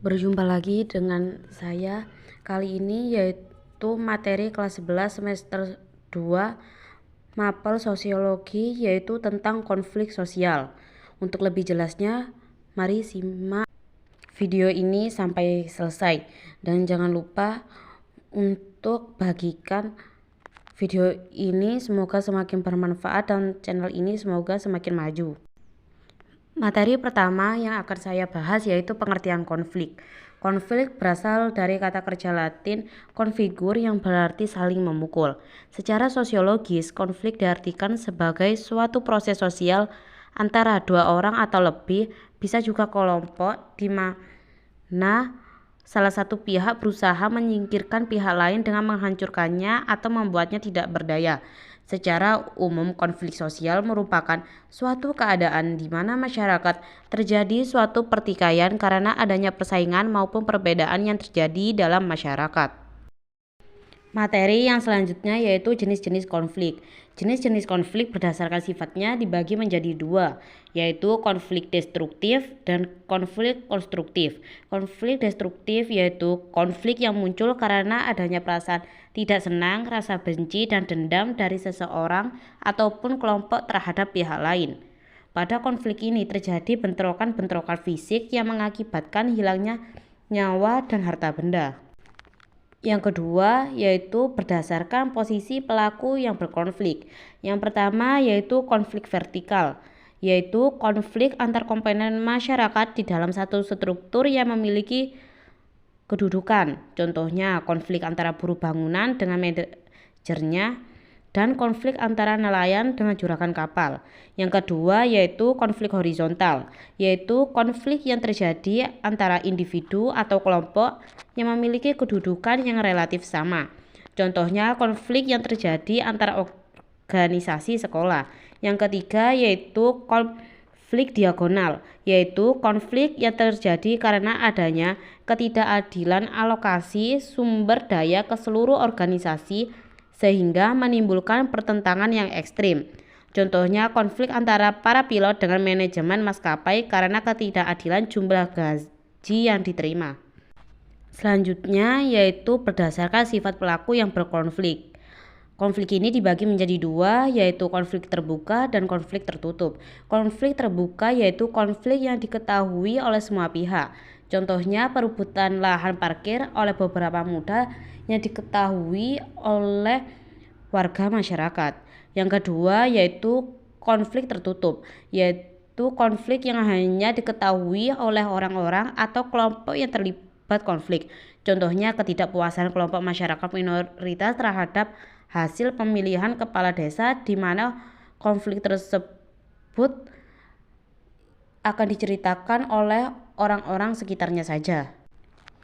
Berjumpa lagi dengan saya kali ini yaitu materi kelas 11 semester 2 mapel sosiologi yaitu tentang konflik sosial. Untuk lebih jelasnya, mari simak video ini sampai selesai dan jangan lupa untuk bagikan video ini, semoga semakin bermanfaat dan channel ini semoga semakin maju. Materi pertama yang akan saya bahas yaitu pengertian konflik. Konflik berasal dari kata kerja Latin configur yang berarti saling memukul. Secara sosiologis, konflik diartikan sebagai suatu proses sosial antara dua orang atau lebih, bisa juga kelompok, di mana salah satu pihak berusaha menyingkirkan pihak lain dengan menghancurkannya atau membuatnya tidak berdaya. Secara umum, konflik sosial merupakan suatu keadaan di mana masyarakat terjadi suatu pertikaian karena adanya persaingan maupun perbedaan yang terjadi dalam masyarakat. Materi yang selanjutnya yaitu jenis-jenis konflik. Jenis-jenis konflik berdasarkan sifatnya dibagi menjadi dua, yaitu konflik destruktif dan konflik konstruktif. Konflik destruktif yaitu konflik yang muncul karena adanya perasaan tidak senang, rasa benci, dan dendam dari seseorang ataupun kelompok terhadap pihak lain. Pada konflik ini terjadi bentrokan-bentrokan fisik yang mengakibatkan hilangnya nyawa dan harta benda. Yang kedua yaitu berdasarkan posisi pelaku yang berkonflik. Yang pertama yaitu konflik vertikal, yaitu konflik antar komponen masyarakat di dalam satu struktur yang memiliki kedudukan. Contohnya konflik antara buruh bangunan dengan manajernya dan konflik antara nelayan dengan juragan kapal. Yang kedua yaitu konflik horizontal, yaitu konflik yang terjadi antara individu atau kelompok yang memiliki kedudukan yang relatif sama. Contohnya konflik yang terjadi antara organisasi sekolah. Yang ketiga yaitu konflik diagonal, yaitu konflik yang terjadi karena adanya ketidakadilan alokasi sumber daya ke seluruh organisasi sehingga menimbulkan pertentangan yang ekstrim. Contohnya konflik antara para pilot dengan manajemen maskapai karena ketidakadilan jumlah gaji yang diterima. Selanjutnya yaitu berdasarkan sifat pelaku yang berkonflik. Konflik ini dibagi menjadi dua, yaitu konflik terbuka dan konflik tertutup. Konflik terbuka yaitu konflik yang diketahui oleh semua pihak. Contohnya perebutan lahan parkir oleh beberapa muda yang diketahui oleh warga masyarakat. Yang kedua yaitu konflik tertutup, yaitu konflik yang hanya diketahui oleh orang-orang atau kelompok yang terlibat konflik. Contohnya ketidakpuasan kelompok masyarakat minoritas terhadap hasil pemilihan kepala desa, di mana konflik tersebut akan diceritakan oleh orang-orang sekitarnya saja.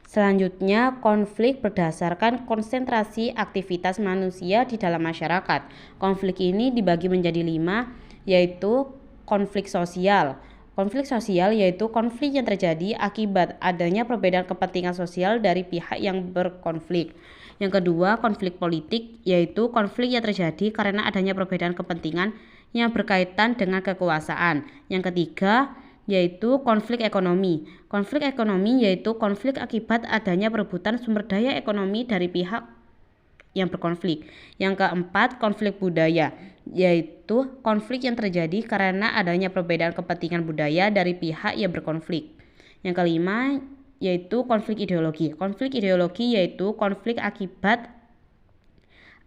Selanjutnya, konflik berdasarkan konsentrasi aktivitas manusia di dalam masyarakat. Konflik ini dibagi menjadi 5, yaitu konflik sosial. Konflik sosial yaitu konflik yang terjadi akibat adanya perbedaan kepentingan sosial dari pihak yang berkonflik. Yang kedua, konflik politik, yaitu konflik yang terjadi karena adanya perbedaan kepentingan yang berkaitan dengan kekuasaan. Yang ketiga, yaitu konflik ekonomi. Konflik ekonomi yaitu konflik akibat adanya perebutan sumber daya ekonomi dari pihak yang berkonflik. Yang keempat, konflik budaya, yaitu konflik yang terjadi karena adanya perbedaan kepentingan budaya dari pihak yang berkonflik. Yang kelima, yaitu konflik ideologi. Konflik ideologi yaitu konflik akibat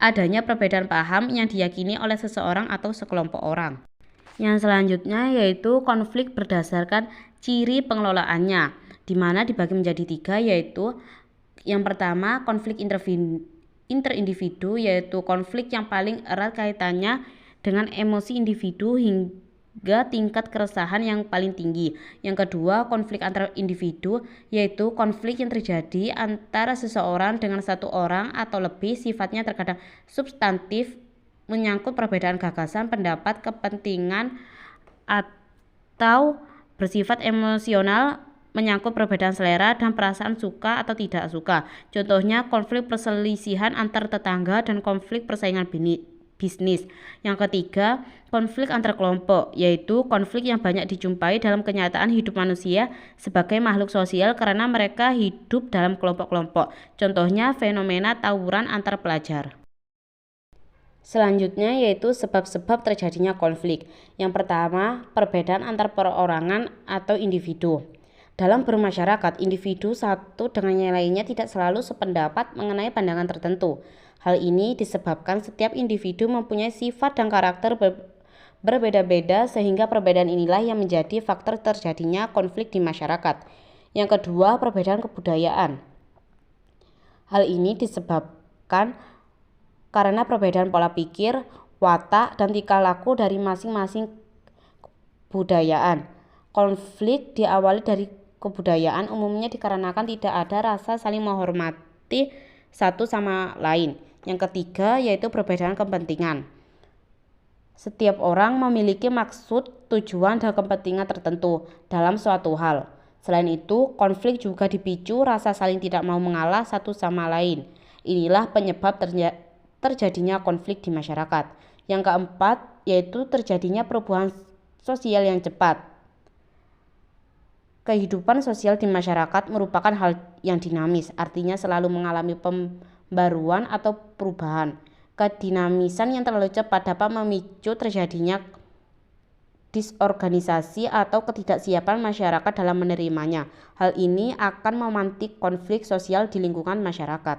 adanya perbedaan paham yang diyakini oleh seseorang atau sekelompok orang. Yang selanjutnya yaitu konflik berdasarkan ciri pengelolaannya, di mana dibagi menjadi 3, yaitu yang pertama konflik interindividu, yaitu konflik yang paling erat kaitannya dengan emosi individu hingga tingkat keresahan yang paling tinggi. Yang kedua konflik antar individu, yaitu konflik yang terjadi antara seseorang dengan satu orang atau lebih, sifatnya terkadang substantif, menyangkut perbedaan gagasan, pendapat, kepentingan, atau bersifat emosional, menyangkut perbedaan selera dan perasaan suka atau tidak suka. Contohnya konflik perselisihan antar tetangga dan konflik persaingan bisnis. Yang ketiga, konflik antar kelompok, yaitu konflik yang banyak dijumpai dalam kenyataan hidup manusia sebagai makhluk sosial karena mereka hidup dalam kelompok-kelompok. Contohnya fenomena tawuran antar pelajar. Selanjutnya yaitu sebab-sebab terjadinya konflik. Yang pertama, perbedaan antar perorangan atau individu. Dalam bermasyarakat, individu satu dengan yang lainnya tidak selalu sependapat mengenai pandangan tertentu. Hal ini disebabkan setiap individu mempunyai sifat dan karakter berbeda-beda sehingga perbedaan inilah yang menjadi faktor terjadinya konflik di masyarakat. Yang kedua, perbedaan kebudayaan. Hal ini disebabkan karena perbedaan pola pikir, watak, dan tingkah laku dari masing-masing kebudayaan. Konflik diawali dari kebudayaan umumnya dikarenakan tidak ada rasa saling menghormati satu sama lain. Yang ketiga yaitu perbedaan kepentingan. Setiap orang memiliki maksud, tujuan, dan kepentingan tertentu dalam suatu hal. Selain itu, konflik juga dipicu rasa saling tidak mau mengalah satu sama lain. Inilah penyebab terjadinya konflik di masyarakat. Yang keempat yaitu terjadinya perubahan sosial yang cepat. Kehidupan sosial di masyarakat merupakan hal yang dinamis, artinya selalu mengalami pembaruan atau perubahan. Kedinamisan yang terlalu cepat dapat memicu terjadinya disorganisasi atau ketidaksiapan masyarakat dalam menerimanya. Hal ini akan memantik konflik sosial di lingkungan masyarakat.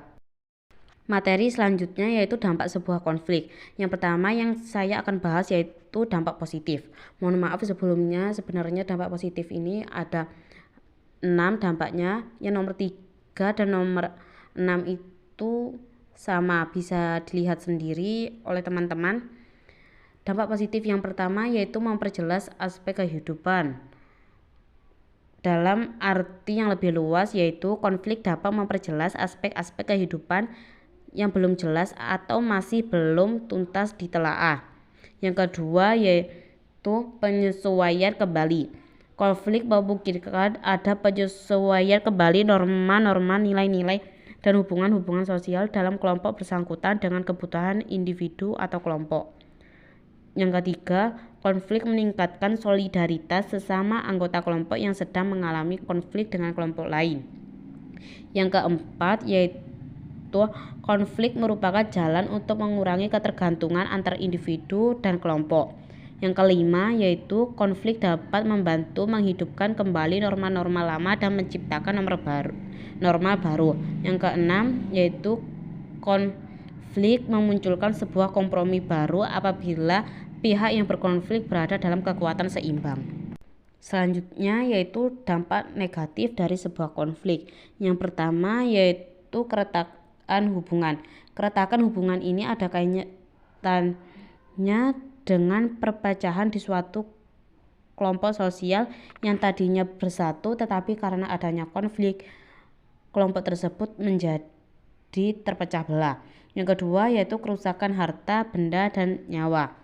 Materi selanjutnya yaitu dampak sebuah konflik. Yang pertama yang saya akan bahas yaitu dampak positif. Mohon maaf sebelumnya, sebenarnya dampak positif ini ada 6 dampaknya. Yang nomor 3 dan nomor 6 itu sama, bisa dilihat sendiri oleh teman-teman. Dampak positif yang pertama yaitu memperjelas aspek kehidupan. Dalam arti yang lebih luas yaitu konflik dapat memperjelas aspek-aspek kehidupan yang belum jelas atau masih belum tuntas ditelaah. Yang kedua yaitu penyesuaian kembali. Konflik memungkinkan ada penyesuaian kembali norma-norma, nilai-nilai, dan hubungan-hubungan sosial dalam kelompok bersangkutan dengan kebutuhan individu atau kelompok. Yang ketiga, konflik meningkatkan solidaritas sesama anggota kelompok yang sedang mengalami konflik dengan kelompok lain. Yang keempat yaitu konflik merupakan jalan untuk mengurangi ketergantungan antar individu dan kelompok. Yang kelima yaitu konflik dapat membantu menghidupkan kembali norma-norma lama dan menciptakan norma baru. Yang keenam yaitu konflik memunculkan sebuah kompromi baru apabila pihak yang berkonflik berada dalam kekuatan seimbang. Selanjutnya yaitu dampak negatif dari sebuah konflik. Yang pertama yaitu keretakan hubungan. Keretakan hubungan ini ada kaitannya dengan perpecahan di suatu kelompok sosial yang tadinya bersatu tetapi karena adanya konflik kelompok tersebut menjadi terpecah belah. Yang kedua yaitu kerusakan harta, benda, dan nyawa.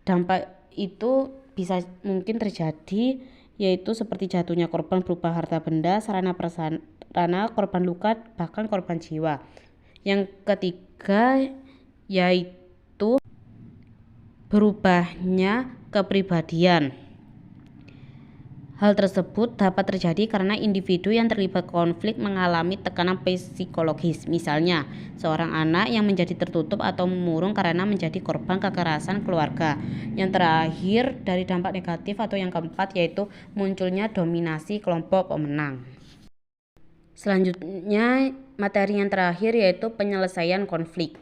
Dampak itu bisa mungkin terjadi yaitu seperti jatuhnya korban berupa harta benda, sarana prasarana, korban luka, bahkan korban jiwa. Yang ketiga yaitu berubahnya kepribadian. Hal tersebut dapat terjadi karena individu yang terlibat konflik mengalami tekanan psikologis. Misalnya, seorang anak yang menjadi tertutup atau murung karena menjadi korban kekerasan keluarga. Yang terakhir dari dampak negatif atau yang keempat yaitu munculnya dominasi kelompok pemenang. Selanjutnya materi yang terakhir yaitu penyelesaian konflik.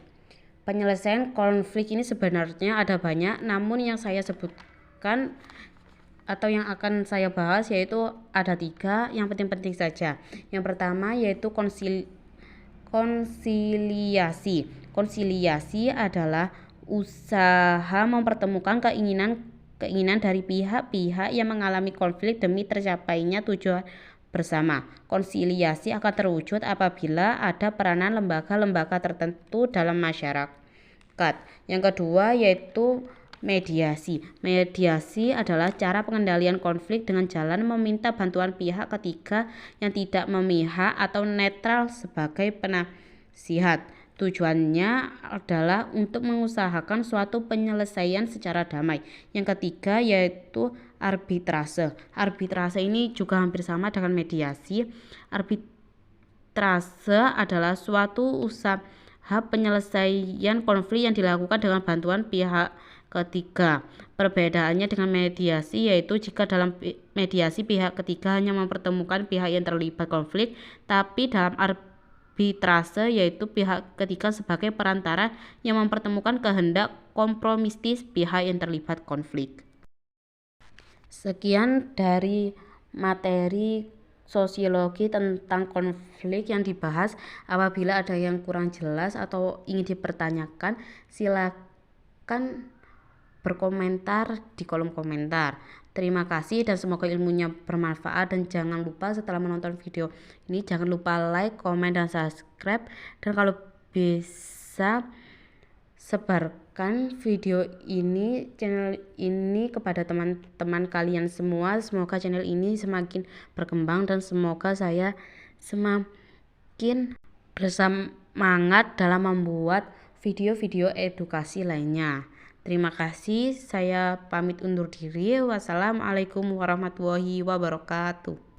Penyelesaian konflik ini sebenarnya ada banyak, namun yang saya sebutkan atau yang akan saya bahas yaitu ada 3 yang penting-penting saja. Yang pertama yaitu konsiliasi. Konsiliasi adalah usaha mempertemukan keinginan dari pihak-pihak yang mengalami konflik demi tercapainya tujuan bersama. Konsiliasi akan terwujud apabila ada peranan lembaga-lembaga tertentu dalam masyarakat. Yang kedua yaitu mediasi. Mediasi adalah cara pengendalian konflik dengan jalan meminta bantuan pihak ketiga yang tidak memihak atau netral sebagai penasihat. Tujuannya adalah untuk mengusahakan suatu penyelesaian secara damai. Yang ketiga yaitu arbitrase. Arbitrase ini juga hampir sama dengan mediasi. Arbitrase adalah suatu usaha penyelesaian konflik yang dilakukan dengan bantuan pihak ketiga. Perbedaannya dengan mediasi yaitu jika dalam mediasi pihak ketiga hanya mempertemukan pihak yang terlibat konflik, tapi dalam arbitrase yaitu pihak ketiga sebagai perantara yang mempertemukan kehendak kompromistis pihak yang terlibat konflik. Sekian dari materi sosiologi tentang konflik yang dibahas. Apabila ada yang kurang jelas atau ingin dipertanyakan, silakan berkomentar di kolom komentar. Terima kasih dan semoga ilmunya bermanfaat, dan jangan lupa setelah menonton video ini jangan lupa like, komen, dan subscribe, dan kalau bisa sebarkan video ini, channel ini kepada teman-teman kalian semua. Semoga channel ini semakin berkembang dan semoga saya semakin bersemangat dalam membuat video-video edukasi lainnya. Terima kasih, saya pamit undur diri. Wassalamualaikum warahmatullahi wabarakatuh.